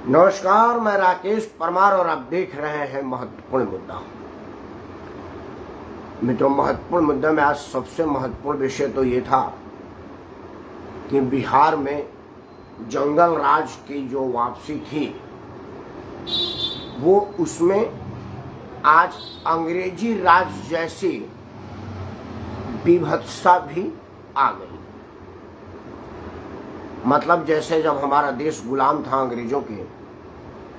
नमस्कार, मैं राकेश परमार और आप देख रहे हैं महत्वपूर्ण मुद्दा। मित्रों, महत्वपूर्ण मुद्दा में आज सबसे महत्वपूर्ण विषय तो ये था कि बिहार में जंगल राज की जो वापसी थी वो उसमें आज अंग्रेजी राज जैसी विभत्सता भी आ गई। मतलब जैसे जब हमारा देश गुलाम था अंग्रेजों के,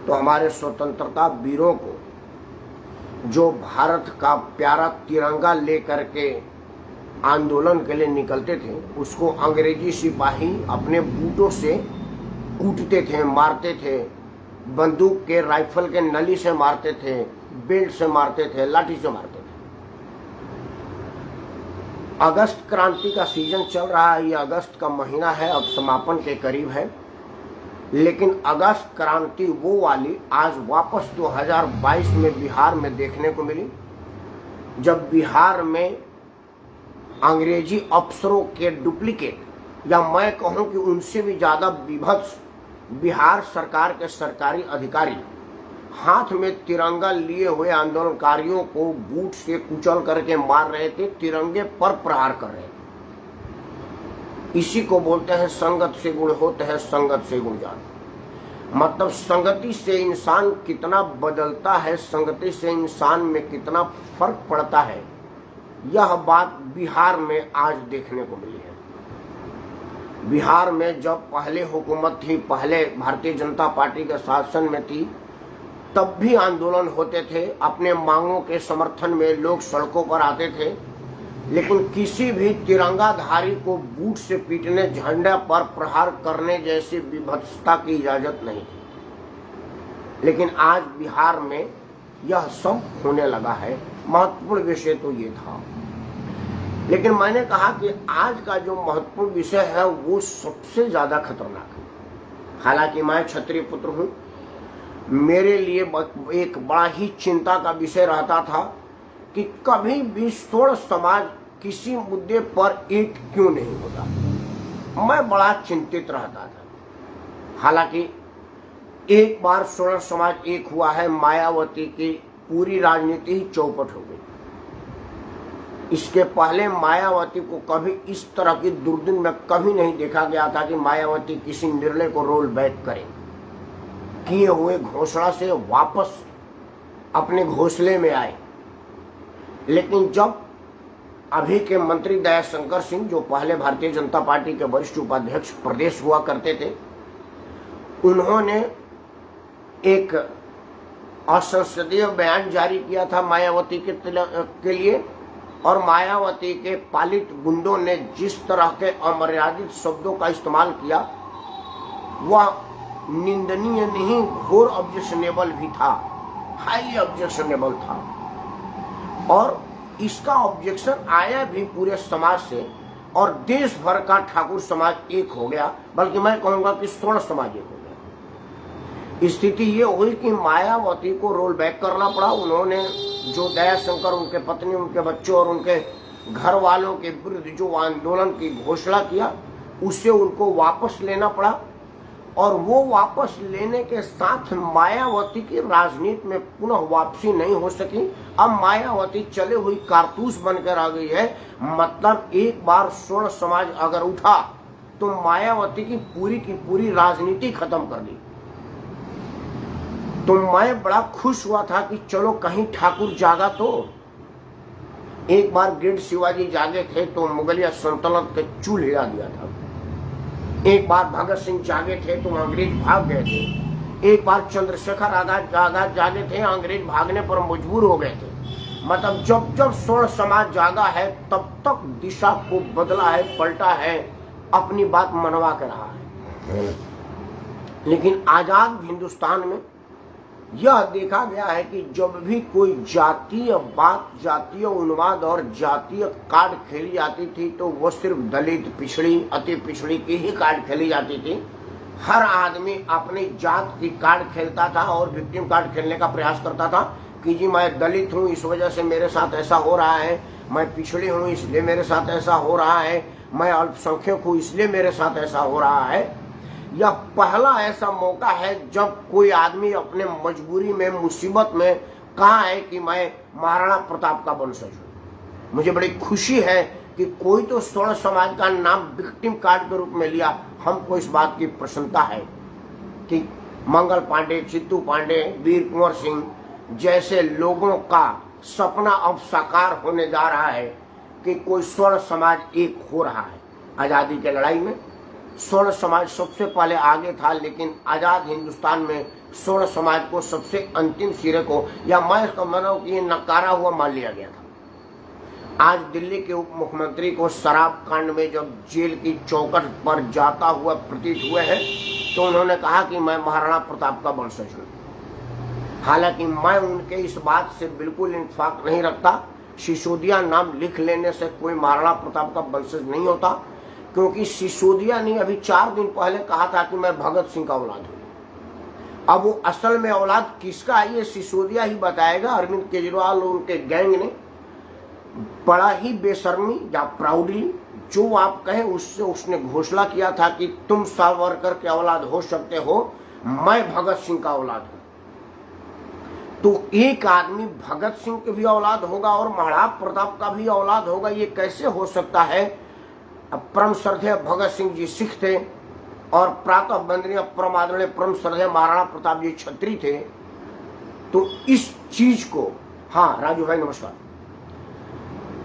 तो हमारे स्वतंत्रता वीरों को जो भारत का प्यारा तिरंगा लेकर के आंदोलन के लिए निकलते थे, उसको अंग्रेजी सिपाही अपने बूटों से कूटते थे, मारते थे, बंदूक के राइफल के नली से मारते थे, बेल्ट से मारते थे, लाठी से मारते थे। अगस्त क्रांति का सीजन चल रहा है, ये अगस्त का महीना है, अब समापन के करीब है। लेकिन अगस्त क्रांति वो वाली आज वापस 2022 में बिहार में देखने को मिली, जब बिहार में अंग्रेजी अफसरों के डुप्लीकेट या मैं कहूं कि उनसे भी ज्यादा विभत्स बिहार सरकार के सरकारी अधिकारी हाथ में तिरंगा लिए हुए आंदोलनकारियों को बूट से कुचल करके मार रहे थे, तिरंगे पर प्रहार कर रहे थे। इसी को बोलते हैं संगत से गुण होते हैं, संगत से गुण जान। मतलब संगति से इंसान कितना बदलता है, संगति से इंसान में कितना फर्क पड़ता है, यह बात बिहार में आज देखने को मिली है। बिहार में जब पहले हुकूमत थी, पहले भारतीय जनता पार्टी के शासन में थी, तब भी आंदोलन होते थे, अपने मांगों के समर्थन में लोग सड़कों पर आते थे, लेकिन किसी भी तिरंगाधारी को बूट से पीटने, झंडा पर प्रहार करने जैसी विभत्सता की इजाजत नहीं थी। लेकिन आज बिहार में यह सब होने लगा है। महत्वपूर्ण विषय तो ये था, लेकिन मैंने कहा कि आज का जो महत्वपूर्ण विषय है वो सबसे ज्यादा खतरनाक है। हालांकि मैं क्षत्रिय पुत्र हूं, मेरे लिए एक बड़ा ही चिंता का विषय रहता था कि कभी भी स्वर्ण समाज किसी मुद्दे पर एक क्यों नहीं होता। मैं बड़ा चिंतित रहता था। हालांकि एक बार स्वर्ण समाज एक हुआ है, मायावती की पूरी राजनीति ही चौपट हो गई। इसके पहले मायावती को कभी इस तरह की दुर्दिन में कभी नहीं देखा गया था कि मायावती किसी निर्णय को रोल बैक करे, किए हुए घोषणा से वापस अपने घोंसले में आए। लेकिन जब अभी के मंत्री दयाशंकर सिंह, जो पहले भारतीय जनता पार्टी के वरिष्ठ उपाध्यक्ष प्रदेश हुआ करते थे, उन्होंने एक असंसदीय बयान जारी किया था मायावती के लिए, और मायावती के पालित गुंडों ने जिस तरह के अमर्यादित शब्दों का इस्तेमाल किया वह निंदनीय नहीं, घोर ऑब्जेक्शनेबल भी था, हाईली ऑब्जेक्शनेबल था। और इसका ऑब्जेक्शन आया भी पूरे समाज से, और देश भर का ठाकुर समाज एक हो गया, बल्कि मैं कहूंगा कि स्वर्ण समाज एक हो गया। स्थिति ये हुई कि मायावती को रोल बैक करना पड़ा। उन्होंने जो दयाशंकर, उनके पत्नी, उनके बच्चों और उनके घर वालों के विरुद्ध जो आंदोलन की घोषणा किया, उससे उनको वापस लेना पड़ा। और वो वापस लेने के साथ मायावती की राजनीति में पुनः वापसी नहीं हो सकी। अब मायावती चले हुई कारतूस बनकर आ गई है। मतलब एक बार स्वर्ण समाज अगर उठा तो मायावती की पूरी राजनीति खत्म कर दी। तो मैं बड़ा खुश हुआ था कि चलो कहीं ठाकुर जागा। तो एक बार गिरड शिवाजी जागे थे तो मुगलिया सल्तनत के चूल हिला दिया था। एक बार भगत सिंह जागे थे तो अंग्रेज भाग गए थे। एक बार चंद्रशेखर आजाद जागे थे, अंग्रेज भागने पर मजबूर हो गए थे। मतलब जब जब स्वर्ण समाज जागा है तब तक दिशा को बदला है, पलटा है, अपनी बात मनवा कर रहा है। लेकिन आजाद हिंदुस्तान में यह देखा गया है कि जब भी कोई जातीय बात, जातीय उन्माद और जातीय कार्ड खेली जाती थी तो वो सिर्फ दलित, पिछड़ी, अति पिछड़ी की ही कार्ड खेली जाती थी। हर आदमी अपनी जात की कार्ड खेलता था और विक्टिम कार्ड खेलने का प्रयास करता था कि जी मैं दलित हूँ, इस वजह से मेरे साथ ऐसा हो रहा है, मैं पिछड़ी हूँ इसलिए मेरे साथ ऐसा हो रहा है, मैं अल्पसंख्यक हूँ इसलिए मेरे साथ ऐसा हो रहा है। यह पहला ऐसा मौका है जब कोई आदमी अपने मजबूरी में, मुसीबत में कहा है कि मैं महाराणा प्रताप का वंशज हूं। मुझे बड़ी खुशी है कि कोई तो स्वर्ण समाज का नाम विक्टिम कार्ड के रूप में लिया। हमको इस बात की प्रसन्नता है कि मंगल पांडे, चित्तू पांडे, वीर कुंवर सिंह जैसे लोगों का सपना अब साकार होने जा रहा है कि कोई स्वर्ण समाज एक हो रहा है। आजादी की लड़ाई में स्वर्ण समाज सबसे पहले आगे था, लेकिन आजाद हिंदुस्तान में स्वर्ण समाज को सबसे अंतिम सिरे को, या मैं समझूं कि नकारा हुआ मान लिया गया था। आज दिल्ली के उप मुख्यमंत्री को शराब कांड में जब जेल की चौखट पर जाता हुआ प्रतीत हुए हैं तो उन्होंने कहा कि मैं महाराणा प्रताप का वंशज हूं। हालांकि मैं उनके इस बात से बिल्कुल इत्तेफाक नहीं रखता। सिसोदिया नाम लिख लेने से कोई महाराणा प्रताप का वंशज नहीं होता, क्योंकि सिसोदिया ने अभी 4 दिन पहले कहा था कि मैं भगत सिंह का औलाद हूं। अब वो असल में औलाद किसका है ये सिसोदिया ही बताएगा। अरविंद केजरीवाल और उनके गैंग ने बड़ा ही बेशर्मी या प्राउडली, जो आप कहें उससे, उसने घोषणा किया था कि तुम सावरकर के औलाद हो सकते हो, मैं भगत सिंह का औलाद हूं। तो एक आदमी भगत सिंह के भी औलाद होगा और महाराणा प्रताप का भी औलाद होगा, ये कैसे हो सकता है। अब परम श्रद्धेय भगत सिंह जी सिख थे और प्रातः वंदनीय परम आदरणीय परम श्रद्धेय महाराणा प्रताप जी क्षत्रिय थे। तो इस चीज को, हाँ राजू भाई नमस्कार,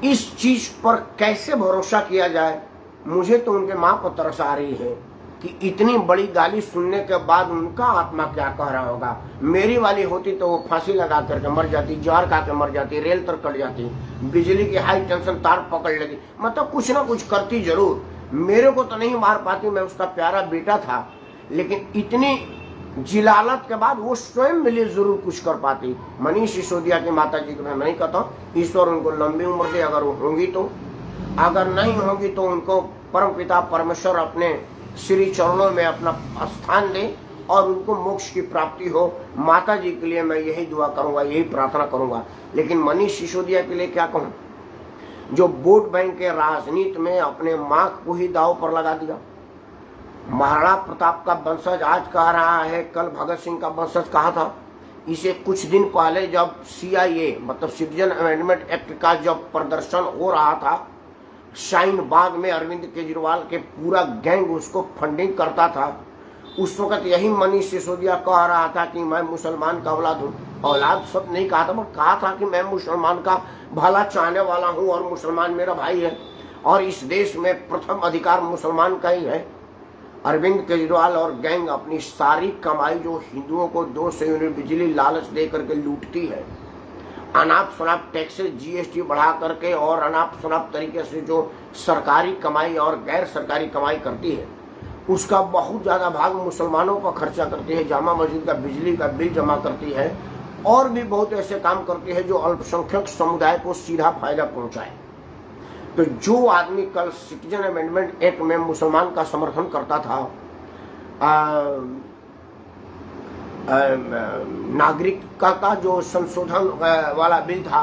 इस चीज पर कैसे भरोसा किया जाए। मुझे तो उनके मां पर तरस आ रही है कि इतनी बड़ी गाली सुनने के बाद उनका आत्मा क्या कह रहा होगा। मेरी वाली होती तो वो फांसी लगा करके मर जाती, जहर खा के मर जाती, रेल तर कट जाती, बिजली की हाई टेंशन तार पकड़ लेती, मतलब कुछ ना कुछ करती जरूर। मेरे को तो नहीं मार पाती, मैं उसका प्यारा बेटा था, लेकिन इतनी जिलालत के बाद वो स्वयं मिले जरूर कुछ कर पाती। मनीष सिसोदिया की माता जी को मैं नहीं कहता, ईश्वर उनको लंबी उम्र दे, अगर वो होंगी तो। अगर नहीं होगी तो उनको परम पिता परमेश्वर अपने श्री चरणों में अपना स्थान दे और उनको मोक्ष की प्राप्ति हो। माता जी के लिए मैं यही दुआ करूंगा, यही प्रार्थना करूंगा। लेकिन मनीष सिसोदिया के लिए क्या कहूं, जो वोट बैंक के राजनीति में अपने मां को ही दांव पर लगा दिया। महाराणा प्रताप का वंशज आज कह रहा है, कल भगत सिंह का वंशज कहा था। इसे कुछ दिन पहले जब CIA मतलब सिटीजन अमेंडमेंट एक्ट का जब प्रदर्शन हो रहा था शाहीन बाग में, अरविंद केजरीवाल के पूरा गैंग उसको फंडिंग करता था। उस वक्त यही मनीष सिसोदिया कह रहा था कि मैं मुसलमान का औलाद हूँ। औलाद सब नहीं कहा था, पर कहा था कि मैं मुसलमान का भला चाहने वाला हूँ और मुसलमान मेरा भाई है और इस देश में प्रथम अधिकार मुसलमान का ही है। अरविंद केजरीवाल और गैंग अपनी सारी कमाई जो हिंदुओं को 200 यूनिट बिजली लालच दे करके लूटती है, अनाप शनाप टैक्सेस GST बढ़ा करके और अनाप शनाप तरीके से जो सरकारी कमाई और गैर सरकारी कमाई करती है, उसका बहुत ज्यादा भाग मुसलमानों पर खर्चा करती है। जामा मस्जिद का बिजली का बिल जमा करती है और भी बहुत ऐसे काम करती है जो अल्पसंख्यक समुदाय को सीधा फायदा पहुंचाए। तो जो आदमी कल सिटीजन अमेंडमेंट एक्ट में मुसलमान का समर्थन करता था, नागरिकता का जो संशोधन वाला बिल था,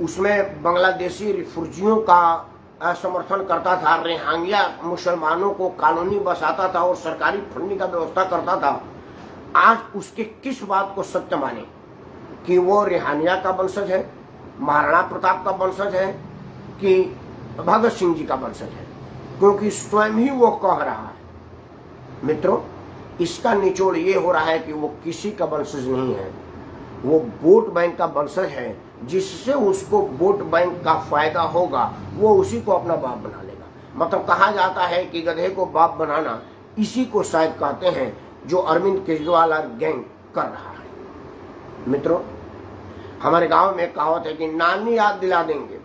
उसमें बांग्लादेशी रिफ्यूजियों का समर्थन करता था, रोहिंग्या मुसलमानों को कॉलोनी बसाता था और सरकारी फंडिंग का व्यवस्था करता था, आज उसके किस बात को सत्य माने कि वो रोहिंग्या का वंशज है, महाराणा प्रताप का वंशज है कि भगत सिंह जी का वंशज है, क्योंकि स्वयं ही वो कह रहा है। मित्रों, इसका निचोड़ ये हो रहा है कि वो किसी का वंशज नहीं है, वो वोट बैंक का वंशज है। जिससे उसको वोट बैंक का फायदा होगा वो उसी को अपना बाप बना लेगा। मतलब कहा जाता है कि गधे को बाप बनाना, इसी को शायद कहते हैं जो अरविंद केजरीवाल और गैंग कर रहा है। मित्रों, हमारे गांव में कहावत है कि नानी याद दिला देंगे।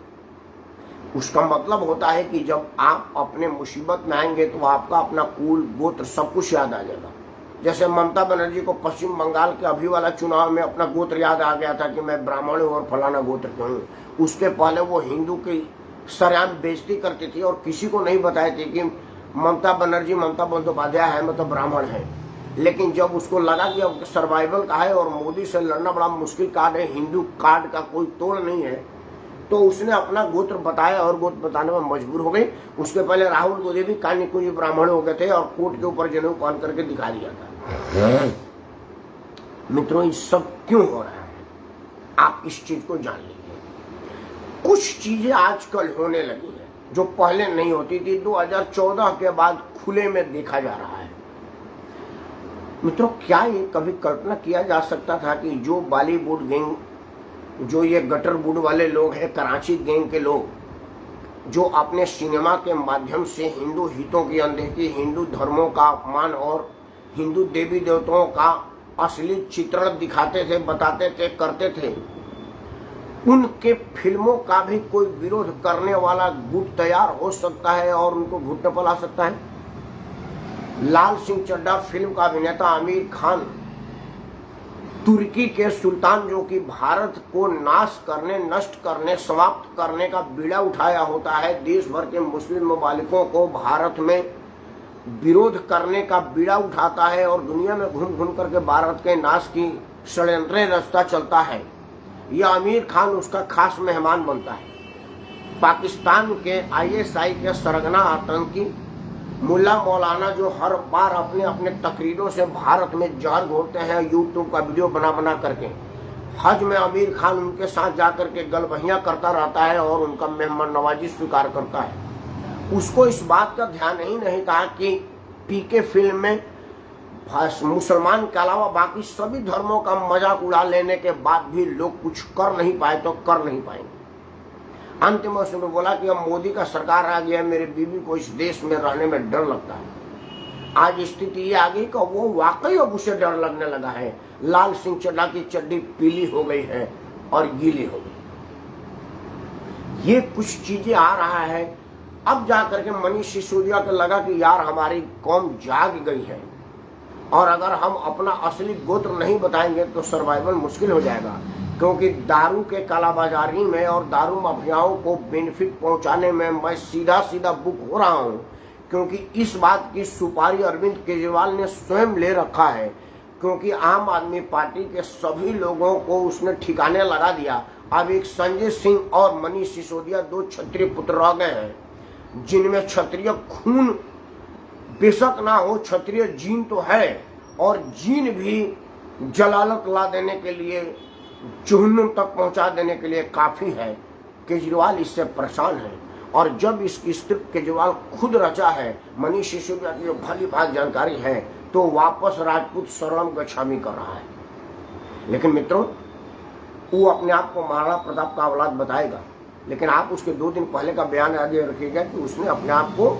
उसका मतलब होता है कि जब आप अपने मुसीबत में आएंगे तो आपका अपना कुल गोत्र सब कुछ याद आ जाएगा। जैसे ममता बनर्जी को पश्चिम बंगाल के अभी वाला चुनाव में अपना गोत्र याद आ गया था कि मैं ब्राह्मण हूँ और फलाना गोत्र के हूँ। उसके पहले वो हिंदू की सरेआम बेइज्जती करती थी और किसी को नहीं बताई थी कि ममता बनर्जी ममता बंदोपाध्याय है, मतलब ब्राह्मण है। लेकिन जब उसको लगा कि अब सर्वाइवल का है और मोदी से लड़ना बड़ा मुश्किल कार्ड है, हिंदू कार्ड का कोई तोड़ नहीं है, तो उसने अपना गोत्र बताया और गोत्र बताने में मजबूर हो गई। उसके पहले राहुल गांधी भी कानी कुंजी ब्राह्मण हो गए थे और कोर्ट के ऊपर जनेऊ पहन करके दिखा दिया था। मित्रों, ये सब क्यों हो रहा है, आप इस चीज को जान लीजिए। कुछ चीजें आजकल होने लगी है जो पहले नहीं होती थी। 2014 के बाद खुले में देखा जा रहा है। मित्रों, क्या ये कभी कल्पना किया जा सकता था कि जो बॉलीवुड गैंग, जो ये गटर वुड वाले लोग हैं, कराची गैंग के लोग, जो अपने सिनेमा के माध्यम से हिंदू हितों की अनदेखी, हिंदू धर्मों का अपमान और हिंदू देवी देवताओं का असली चित्रण दिखाते थे, बताते थे, करते थे, उनके फिल्मों का भी कोई विरोध करने वाला गुट तैयार हो सकता है और उनको घुटने पर ला सकता है। लाल सिंह चड्ढा फिल्म का अभिनेता आमिर खान तुर्की के सुल्तान, जो कि भारत को नाश करने, नष्ट करने, समाप्त करने का बीड़ा उठाया होता है, देश भर के मुस्लिम ममालिकों को भारत में विरोध करने का बीड़ा उठाता है और दुनिया में घूम घूम करके भारत के नाश की षड्यंत्र रचता चलता है। यह आमिर खान उसका खास मेहमान बनता है। पाकिस्तान के ISI के सरगना आतंकी मुल्ला मौलाना, जो हर बार अपने अपने तकरीरों से भारत में जहर घोलते हैं, यूट्यूब का वीडियो बना बना करके, हज में आमिर खान उनके साथ जाकर के गलबहियां करता रहता है और उनका मेहमान नवाजी स्वीकार करता है। उसको इस बात का ध्यान ही नहीं था कि PK फिल्म में मुसलमान के अलावा बाकी सभी धर्मों का मजाक उड़ा लेने के बाद भी लोग कुछ कर नहीं पाए तो कर नहीं पाएंगे। अंतिम में उसने बोला कि अब मोदी का सरकार आ गया, मेरे बीवी को इस देश में रहने में डर लगता है। आज स्थिति ये आ गई कि वो वाकई अब उसे डर लगने लगा है। लाल सिंह चड्ढा की चड्डी पीली हो गई है और गीली हो गई। ये कुछ चीजें आ रहा है। अब जाकर के मनीष सिसोदिया को लगा कि यार हमारी कौम जाग गई है और अगर हम अपना असली गोत्र नहीं बताएंगे तो सर्वाइवल मुश्किल हो जाएगा, क्योंकि दारू के कालाबाजारी में और दारू माफियाओं को बेनिफिट पहुंचाने में मैं सीधा सीधा बुक हो रहा हूं, क्योंकि इस बात की सुपारी अरविंद केजरीवाल ने स्वयं ले रखा है, क्योंकि आम आदमी पार्टी के सभी लोगों को उसने ठिकाने लगा दिया। अब एक संजय सिंह और मनीष सिसोदिया, दो क्षत्रिय पुत्र रह गए हैं, जिनमें क्षत्रिय खून बेशक ना हो, क्षत्रिय जीन तो है और जीन भी जलालत ला देने के लिए, जहन्नुम तक पहुंचा देने के लिए काफी है। केजरीवाल इससे परेशान है और जब इसकी स्क्रिप्ट केजरीवाल खुद रचा है, मनीष सिसोदिया की भली भांति जानकारी है, तो वापस राजपूत शरणम गच्छामी कर रहा है। लेकिन मित्रों, वो अपने आप को महाराणा प्रताप का औलाद बताएगा, लेकिन आप उसके 2 दिन पहले का बयान याद रखिएगा कि उसने अपने आप को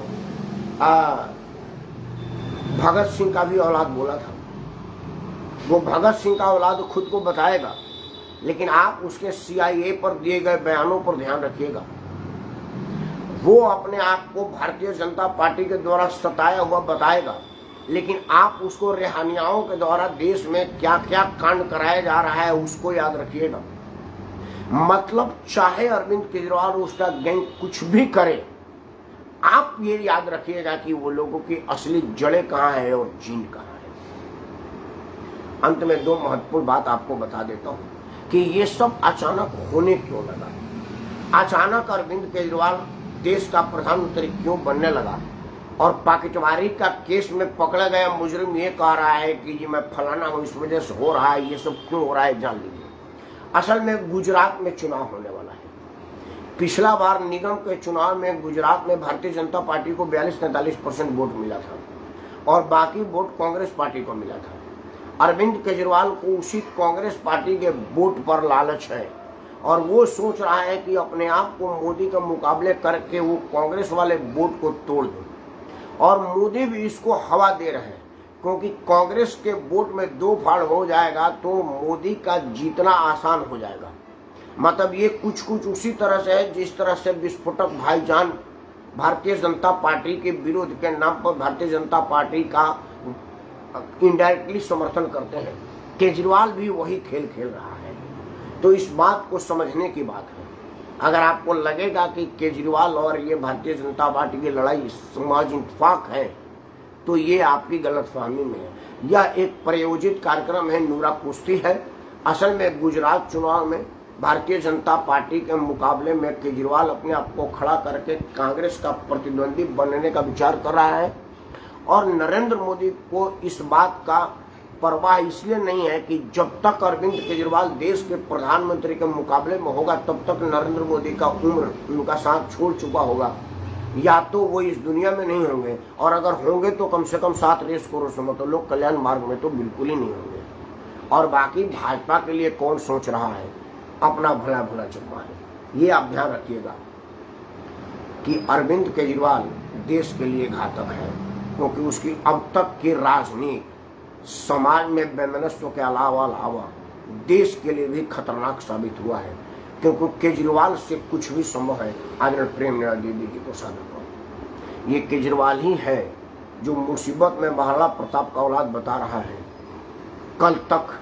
भगत सिंह का भी औलाद बोला था। वो भगत सिंह का औलाद खुद को बताएगा, लेकिन आप उसके CIA पर दिए गए बयानों पर ध्यान रखिएगा। वो अपने आप को भारतीय जनता पार्टी के द्वारा सताया हुआ बताएगा, लेकिन आप उसको रेहानियाओं के द्वारा देश में क्या क्या कांड कराया जा रहा है उसको याद रखिएगा। मतलब चाहे अरविंद केजरीवाल उसका गैंग कुछ भी करे, आप ये याद रखिएगा कि वो लोगों की असली जड़ें कहाँ है और जीन कहाँ है। अंत में 2 महत्वपूर्ण बात आपको बता देता हूँ कि ये सब अचानक होने क्यों लगा। अचानक अरविंद केजरीवाल देश का प्रधानमंत्री क्यों बनने लगा और पाकिटमारी का केस में पकड़ा गया मुजरिम ये कह रहा है कि जी मैं फलाना हूँ, इस वजह से हो रहा है, ये सब क्यों हो रहा है जान लीजिए। असल में गुजरात में चुनाव होने वाला है। पिछला बार निगम के चुनाव में गुजरात में भारतीय जनता पार्टी को 42-43% वोट मिला था और बाकी वोट कांग्रेस पार्टी को मिला था। अरविंद केजरीवाल को उसी कांग्रेस पार्टी के वोट पर लालच है और वो सोच रहा है कि अपने आप को मोदी के मुकाबले करके वो कांग्रेस वाले वोट को तोड़ दे, और मोदी भी इसको हवा दे रहे हैं, क्योंकि कांग्रेस के वोट में 2 फाड़ हो जाएगा तो मोदी का जीतना आसान हो जाएगा। मतलब ये कुछ कुछ उसी तरह से है जिस तरह से विस्फोटक भाईजान भारतीय जनता पार्टी के विरोध के नाम पर भारतीय जनता पार्टी का इनडायरेक्टली समर्थन करते हैं। केजरीवाल भी वही खेल खेल रहा है। तो इस बात को समझने की बात है। अगर आपको लगेगा कि केजरीवाल और ये भारतीय जनता पार्टी की लड़ाई समाज इत्तेफाक है, तो ये आपकी गलतफहमी में है। यह एक प्रायोजित कार्यक्रम है, नूरा कुश्ती है। असल में गुजरात चुनाव में भारतीय जनता पार्टी के मुकाबले में केजरीवाल अपने आप को खड़ा करके कांग्रेस का प्रतिद्वंदी बनने का विचार कर रहा है। और नरेंद्र मोदी को इस बात का परवाह इसलिए नहीं है कि जब तक अरविंद केजरीवाल देश के प्रधानमंत्री के मुकाबले में होगा तब तक नरेंद्र मोदी का उम्र उनका साथ छोड़ चुका होगा, या तो वो इस दुनिया में नहीं होंगे, और अगर होंगे तो कम से कम 7 रेस करोड़ समझो लोग कल्याण मार्ग में तो बिल्कुल ही नहीं होंगे। और बाकी भाजपा के लिए कौन सोच रहा है, अपना भला भला चुपा है। ये आप ध्यान रखिएगा कि अरविंद केजरीवाल देश के लिए घातक है, क्योंकि उसकी अब तक की राजनीति समाज में वैमनस्य के अलावा देश के लिए भी खतरनाक साबित हुआ है, क्योंकि केजरीवाल से कुछ भी संभव है। आदरणीय प्रेमनंदन दीदी जी को साधक ये केजरीवाल ही है जो मुसीबत में महाराणा प्रताप का औलाद बता रहा है। कल तक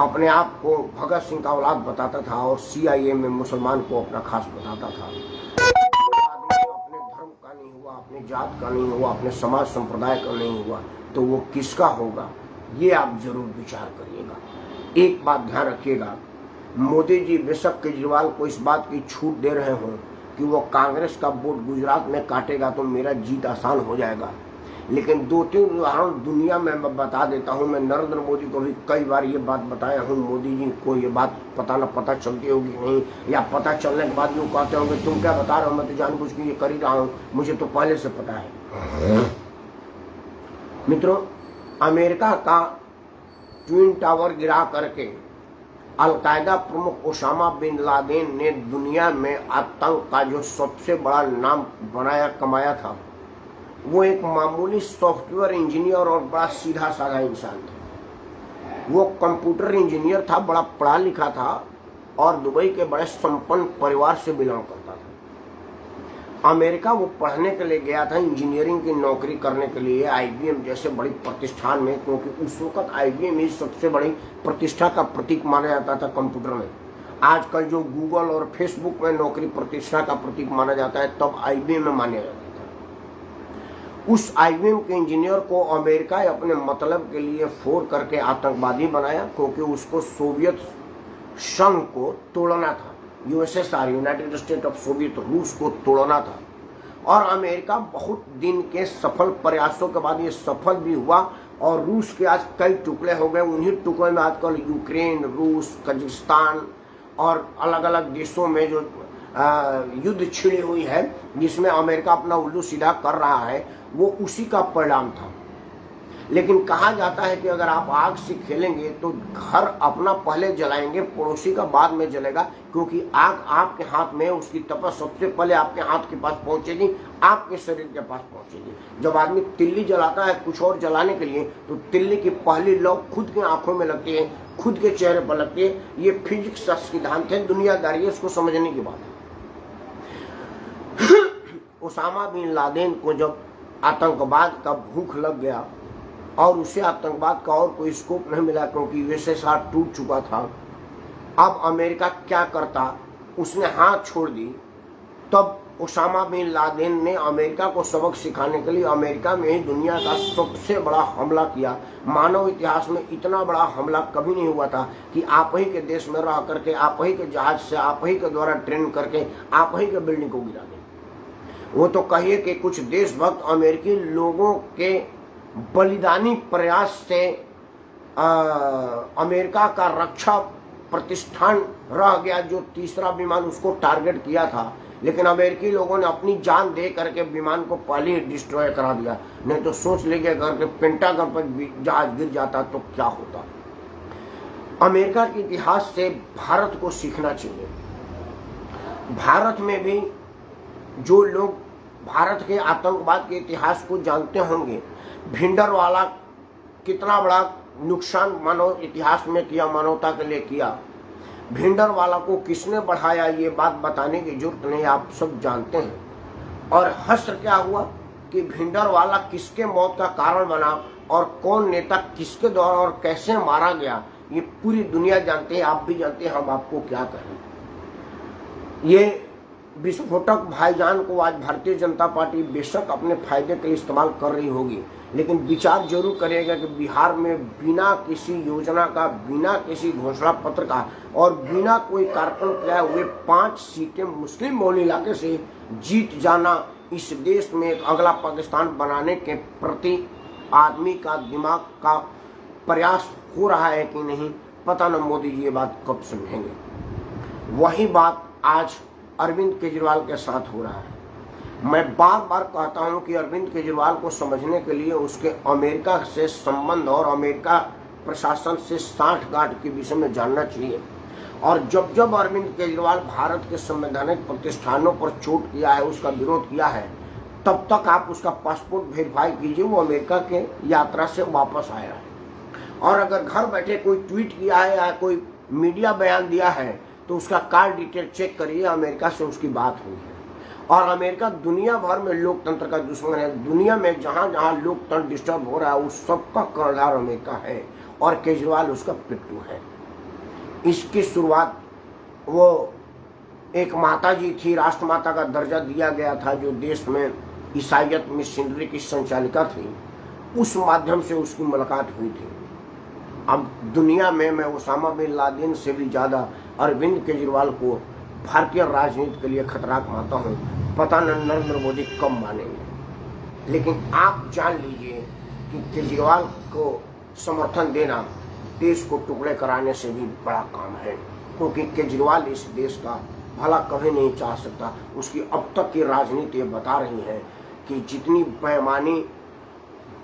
अपने आप को भगत सिंह का औलाद बताता था और CIA में मुसलमान को अपना खास बताता था। अपने धर्म का नहीं हुआ, अपने जात का नहीं हुआ, अपने समाज संप्रदाय का नहीं हुआ, तो वो किसका होगा, ये आप जरूर विचार करिएगा। एक बात ध्यान रखिएगा, मोदी जी बेशक केजरीवाल को इस बात की छूट दे रहे हों कि वो कांग्रेस का वोट गुजरात में काटेगा तो मेरा जीत आसान हो जाएगा, लेकिन 2-3 उदाहरण दुनिया में मैं बता देता हूं। मैं नरेंद्र मोदी को भी कई बार ये बात बताया हूं, मोदी जी को ये बात पता चलती होगी नहीं, या पता चलने के बाद लोग कहते होंगे तुम क्या बता रहे हो, मैं तो जानबूझ के ये कर ही रहा हूं, मुझे तो पहले से पता है। मित्रों, अमेरिका का ट्विन टावर गिरा करके अलकायदा प्रमुख ओसामा बिन लादेन ने दुनिया में आतंक का जो सबसे बड़ा नाम बनाया कमाया था, वो एक मामूली सॉफ्टवेयर इंजीनियर और बड़ा सीधा साधा इंसान था। वो कंप्यूटर इंजीनियर था, बड़ा पढ़ा लिखा था और दुबई के बड़े संपन्न परिवार से बिलोंग करता था। अमेरिका वो पढ़ने के लिए गया था, इंजीनियरिंग की नौकरी करने के लिए IBM जैसे बड़ी प्रतिष्ठान में, क्योंकि उस वक्त IBM ही सबसे बड़ी प्रतिष्ठा का प्रतीक माना जाता था कंप्यूटर में। आजकल जो गूगल और फेसबुक में नौकरी प्रतिष्ठा का प्रतीक माना जाता है, तब IBM में माना जाता था। उस IBM के इंजीनियर को अमेरिका अपने मतलब के लिए फोड़ करके आतंकवादी बनाया, क्योंकि उसको सोवियत संघ को तोड़ना था, USSR United state of Soviet रूस को तोड़ना था। और अमेरिका बहुत दिन के सफल प्रयासों के बाद ये सफल भी हुआ और रूस के आज कई टुकड़े हो गए। उन्हीं टुकड़े में आजकल यूक्रेन, रूस, कजाकिस्तान और अलग अलग देशों में जो युद्ध छिड़ी हुई है, जिसमें अमेरिका अपना उल्लू सीधा कर रहा है, वो उसी का परिणाम था। लेकिन कहा जाता है कि अगर आप आग से खेलेंगे तो घर अपना पहले जलाएंगे, पड़ोसी का बाद में जलेगा, क्योंकि आग आपके हाथ में, उसकी तपस सबसे पहले आपके हाथ के पास पहुंचेगी, आपके शरीर के पास पहुंचेगी। जब आदमी तिल्ली जलाता है कुछ और जलाने के लिए, तो तिल्ली की पहली लौ खुद के आंखों में लगती है, खुद के चेहरे पर लगती है। ये फिजिक्स का सिद्धांत है, दुनियादारी है, इसको समझने की बात है। ओसामा बिन लादेन को जब आतंकवाद का भूख लग गया और उसे आतंकवाद का और कोई स्कोप नहीं मिला, क्योंकि USSR टूट चुका था, अब अमेरिका क्या करता, उसने हाथ छोड़ दी। तब ओसामा बिन लादेन ने अमेरिका को सबक सिखाने के लिए अमेरिका में ही दुनिया का सबसे बड़ा हमला किया। मानव इतिहास में इतना बड़ा हमला कभी नहीं हुआ था कि आप ही के देश में रह करके, आप ही के जहाज से, आप ही के द्वारा ट्रेन करके आप ही के बिल्डिंग को गिरा दें। वो तो कहिए कि कुछ देशभक्त अमेरिकी लोगों के बलिदानी प्रयास से अमेरिका का रक्षा प्रतिष्ठान रह गया, जो तीसरा विमान उसको टारगेट किया था। लेकिन अमेरिकी लोगों ने अपनी जान दे करके विमान को पहले ही डिस्ट्रॉय करा दिया। नहीं तो सोच लीजिए अगर के पेंटागन पर जहाज गिर जाता तो क्या होता। अमेरिका के इतिहास से भारत को सीखना चाहिए। भारत में भी जो लोग भारत के आतंकवाद के इतिहास को जानते होंगे, भिंडरवाला कितना बड़ा नुकसान मानव इतिहास में किया, मानवता के लिए किया। भिंडरवाला को किसने बढ़ाया, ये बात बताने की जरूरत नहीं, आप सब जानते हैं। और हश्र क्या हुआ कि भिंडरवाला किसके मौत का कारण बना और कौन नेता किसके द्वारा और कैसे मारा गया, ये पूरी दुनिया जानते हैं, आप भी जानते हैं, हम आपको क्या कहें। ये विस्फोटक भाईजान को आज भारतीय जनता पार्टी बेशक अपने फायदे के लिए इस्तेमाल कर रही होगी, लेकिन विचार जरूर करेगा कि बिहार में बिना किसी योजना का, बिना किसी घोषणा पत्र का और बिना कोई कार्यक्रम किए हुए 5 सीटें मुस्लिम बहुल इलाके से जीत जाना इस देश में एक अगला पाकिस्तान बनाने के प्रति आदमी का दिमाग का प्रयास हो रहा है कि नहीं, पता न मोदी जी ये बात कब समझेंगे। वही बात आज अरविंद केजरीवाल के साथ हो रहा है। मैं बार बार कहता हूं कि अरविंद केजरीवाल को समझने के लिए उसके अमेरिका से संबंध और अमेरिका प्रशासन से साठगांठ के विषय में जानना चाहिए। और जब जब अरविंद केजरीवाल भारत के संवैधानिक प्रतिष्ठानों पर चोट किया है, उसका विरोध किया है, तब तक आप उसका पासपोर्ट वेरीफाई कीजिए, वो अमेरिका के यात्रा से वापस आया है। और अगर घर बैठे कोई ट्वीट किया है या कोई मीडिया बयान दिया है तो उसका कार्ड डिटेल चेक करिए, अमेरिका से उसकी बात हुई है। और अमेरिका दुनिया भर में लोकतंत्र का दुश्मन है। दुनिया में जहां जहां लोकतंत्र डिस्टर्ब हो रहा है उस सबका कर्णधार अमेरिका है और केजरीवाल उसका पिट्टू है। इसकी शुरुआत वो एक माता जी थी, राष्ट्रमाता का दर्जा दिया गया था, जो देश में ईसाइयत मिशनरी की संचालिका थी, उस माध्यम से उसकी मुलाकात हुई थी। अब दुनिया में मैं ओसामा बिन लादेन से भी ज्यादा अरविंद केजरीवाल को भारतीय राजनीति के लिए खतरा मानता हूँ। पता न नरेंद्र मोदी कब मानेंगे, लेकिन आप जान लीजिए कि केजरीवाल को समर्थन देना देश को टुकड़े कराने से भी बड़ा काम है, क्योंकि केजरीवाल इस देश का भला कभी नहीं चाह सकता। उसकी अब तक की राजनीति ये बता रही है कि जितनी बेईमानी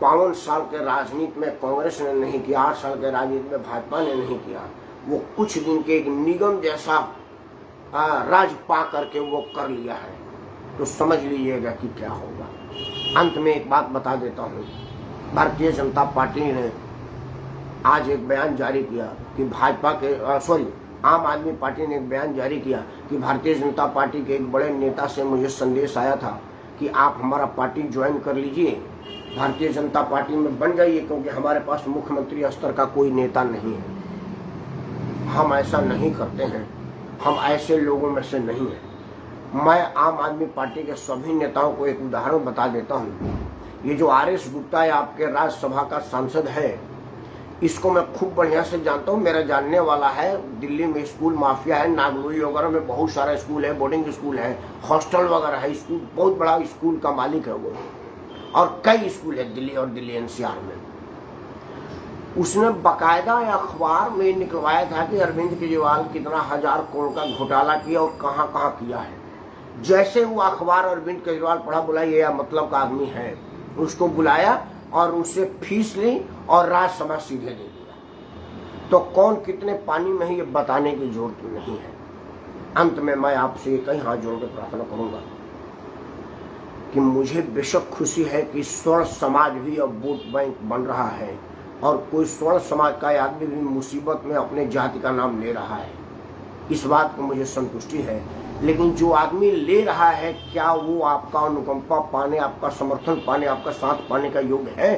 52 साल के राजनीति में कांग्रेस ने नहीं किया, 8 साल के राजनीति में भाजपा ने नहीं किया, वो कुछ दिन के एक निगम जैसा राज पा करके वो कर लिया है। तो समझ लीजिएगा कि क्या होगा। अंत में एक बात बता देता हूँ, भारतीय जनता पार्टी ने आज एक बयान जारी किया कि भाजपा के आम आदमी पार्टी ने एक बयान जारी किया कि भारतीय जनता पार्टी के एक बड़े नेता से मुझे संदेश आया था कि आप हमारा पार्टी ज्वाइन कर लीजिए, भारतीय जनता पार्टी में बन जाइए, क्योंकि हमारे पास मुख्यमंत्री स्तर का कोई नेता नहीं है। हम ऐसा नहीं करते हैं, हम ऐसे लोगों में से नहीं हैं। मैं आम आदमी पार्टी के सभी नेताओं को एक उदाहरण बता देता हूँ। ये जो आर.एस. गुप्ता है, आपके राज्यसभा का सांसद है, इसको मैं खूब बढ़िया से जानता हूँ। मेरा जानने वाला है। दिल्ली में स्कूल माफिया है, नागलोई वगैरह में बहुत सारा स्कूल है, बोर्डिंग स्कूल है, हॉस्टल वगैरह है, स्कूल बहुत बड़ा स्कूल का मालिक है वो, और कई स्कूल है दिल्ली और दिल्ली एनसीआर में। उसने बाकायदा अखबार में निकलवाया था कि अरविंद केजरीवाल कितना 1000 करोड़ का घोटाला किया और कहां कहां किया है। जैसे वो अखबार अरविंद केजरीवाल पढ़ा, बोला ये मतलब का आदमी है, उसको बुलाया और उससे फीस ली और राज्यसभा सीधे दे दिया। तो कौन कितने पानी में है ये बताने की जरूरत नहीं है। अंत में मैं आपसे कहीं हाथ जोड़ के प्रार्थना करूंगा कि मुझे बेशक खुशी है कि स्वर्ण समाज भी अब वोट बैंक बन रहा है और कोई स्वर्ण समाज का आदमी भी मुसीबत में अपने जाति का नाम ले रहा है। इस बात को मुझे संतुष्टि है। लेकिन जो आदमी ले रहा है, क्या वो आपका अनुकंपा पाने, आपका समर्थन पाने, आपका साथ पाने का योग्य है?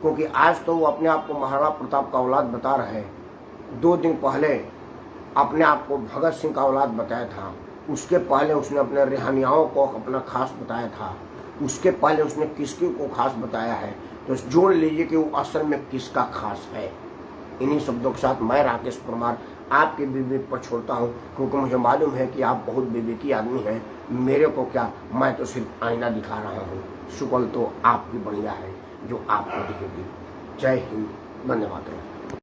क्योंकि आज तो वो अपने आप को महाराणा प्रताप का औलाद बता रहे हैं। 2 दिन पहले अपने आप को भगत सिंह का औलाद बताया था। उसके पहले उसने अपने रिहानियाओं को अपना खास बताया था। उसके पहले उसने किसके को खास बताया है। तो जोड़ लीजिए कि वो असल में किसका खास है। इन्हीं शब्दों के साथ मैं राकेश परमार आपके विवेक पर छोड़ता हूँ, क्योंकि मुझे मालूम है कि आप बहुत विवेकी आदमी हैं। मेरे को क्या, मैं तो सिर्फ आईना दिखा रहा हूँ। शुक्ल तो आपकी बढ़िया है जो आपको दिखेगी। जय हिंद, धन्यवाद।